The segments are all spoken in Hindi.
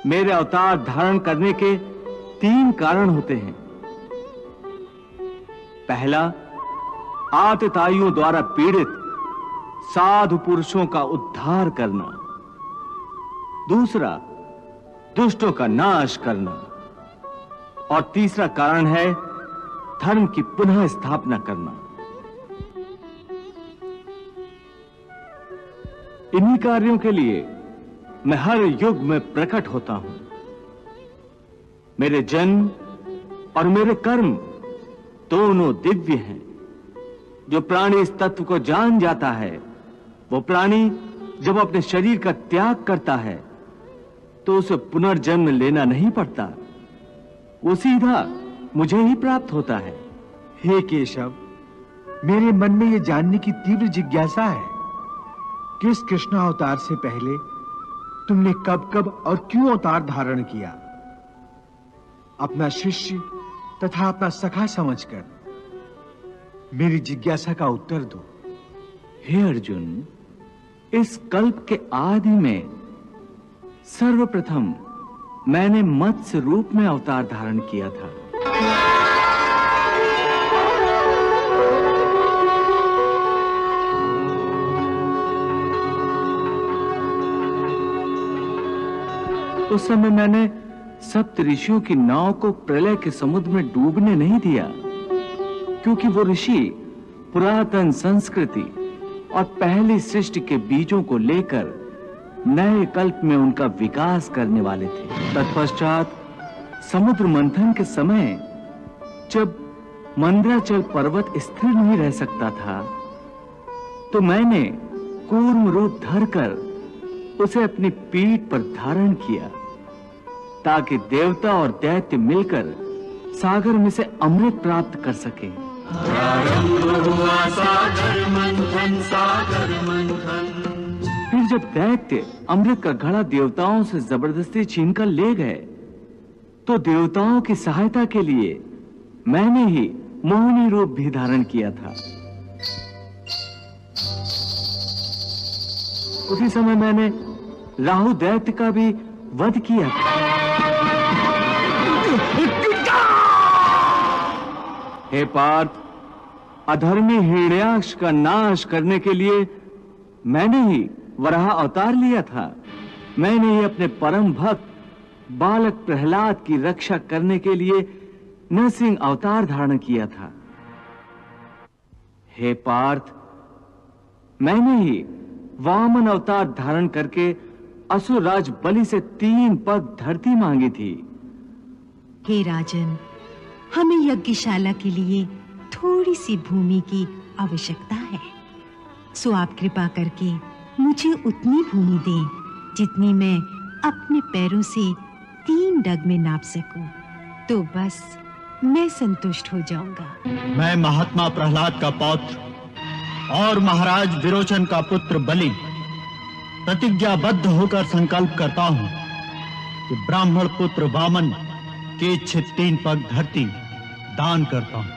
मेरे अवतार धारण करने के 3 कारण होते हैं। पहला, आतताइयों द्वारा पीड़ित साधु पुरुषों का उद्धार करना। दूसरा, दुष्टों का नाश करना। और तीसरा कारण है धर्म की पुनः स्थापना करना। इन्हीं कार्यों के लिए मैं हर युग में प्रकट होता हूं। मेरे जन्म और मेरे कर्म दोनों दिव्य हैं। जो प्राणी इस तत्व को जान जाता है, वो प्राणी जब अपने शरीर का त्याग करता है तो उसे पुनर्जन्म लेना नहीं पड़ता, वो सीधा मुझे ही प्राप्त होता है। हे केशव, मेरे मन में यह जानने की तीव्र जिज्ञासा है कि इस कृष्ण अवतार से पहले तुमने कब कब और क्यों अवतार धारण किया। अपना शिष्य तथा अपना सखा समझकर मेरी जिज्ञासा का उत्तर दो। हे अर्जुन, इस कल्प के आदि में सर्वप्रथम मैंने मत्स्य रूप में अवतार धारण किया था। उस समय मैंने सप्त ऋषियों की नाव को प्रलय के समुद्र में डूबने नहीं दिया, क्योंकि वो ऋषि पुरातन संस्कृति और पहली सृष्टि के बीजों को लेकर नए कल्प में उनका विकास करने वाले थे। तत्पश्चात समुद्र मंथन के समय जब मंदराचल पर्वत स्थिर नहीं रह सकता था, तो मैंने कूर्म रूप धरकर उसे अपनी पीठ पर धारण किया, ताकि देवता और दैत्य मिलकर सागर में से अमृत प्राप्त कर सके। प्रारंभ हुआ सागर मंथन, सागर मंथन। फिर जब दैत्य अमृत का घड़ा देवताओं से जबरदस्ती छीनकर ले गए, तो देवताओं की सहायता के लिए मैंने ही मोहिनी रूप भी धारण किया था। उसी समय मैंने राहु दैत्य का भी वध किया था। हे पार्थ, अधर्मी हिरण्याक्ष का नाश करने के लिए मैंने ही वराह अवतार लिया था। मैंने ही अपने परम भक्त बालक प्रहलाद की रक्षा करने के लिए नरसिंह अवतार धारण किया था। हे पार्थ, मैंने ही वामन अवतार धारण करके असुरराज बलि से 3 पग धरती मांगी थी। हे राजन, हमें यज्ञशाला के लिए थोड़ी सी भूमि की आवश्यकता है, सो आप कृपा करके मुझे उतनी भूमि दें जितनी मैं अपने पैरों से 3 डग में नाप सकूं, तो बस मैं संतुष्ट हो जाऊंगा। मैं महात्मा प्रहलाद का पौत्र और महाराज विरोचन का पुत्र बलि प्रतिज्ञाबद्ध होकर संकल्प करता हूं कि ब्राह्मण पुत्र वामन के इच्छित 3 पग धरती दान करता हूं।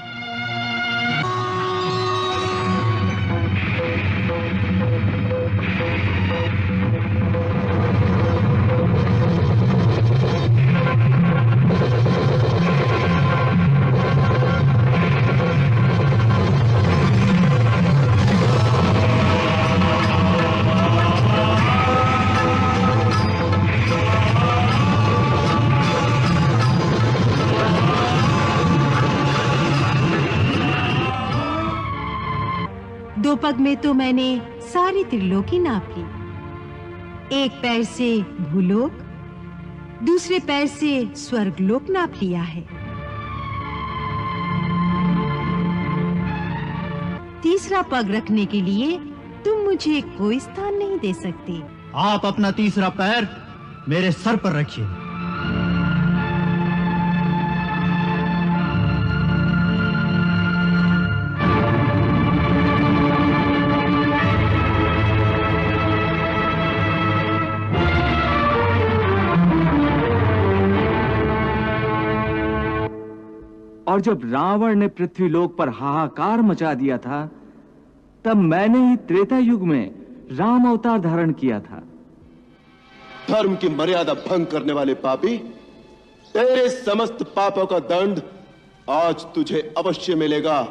दो पग में तो मैंने सारी त्रिलोकी नाप ली। एक पैर से भूलोक, दूसरे पैर से स्वर्गलोक नाप लिया है। तीसरा पग रखने के लिए तुम मुझे कोई स्थान नहीं दे सकते। आप अपना तीसरा पैर मेरे सर पर रखिए। और जब रावण ने पृथ्वीलोक पर हाहाकार मचा दिया था, तब मैंने ही त्रेता युग में राम अवतार धारण किया था। धर्म की मर्यादा भंग करने वाले पापी, तेरे समस्त पापों का दंड आज तुझे अवश्य मिलेगा।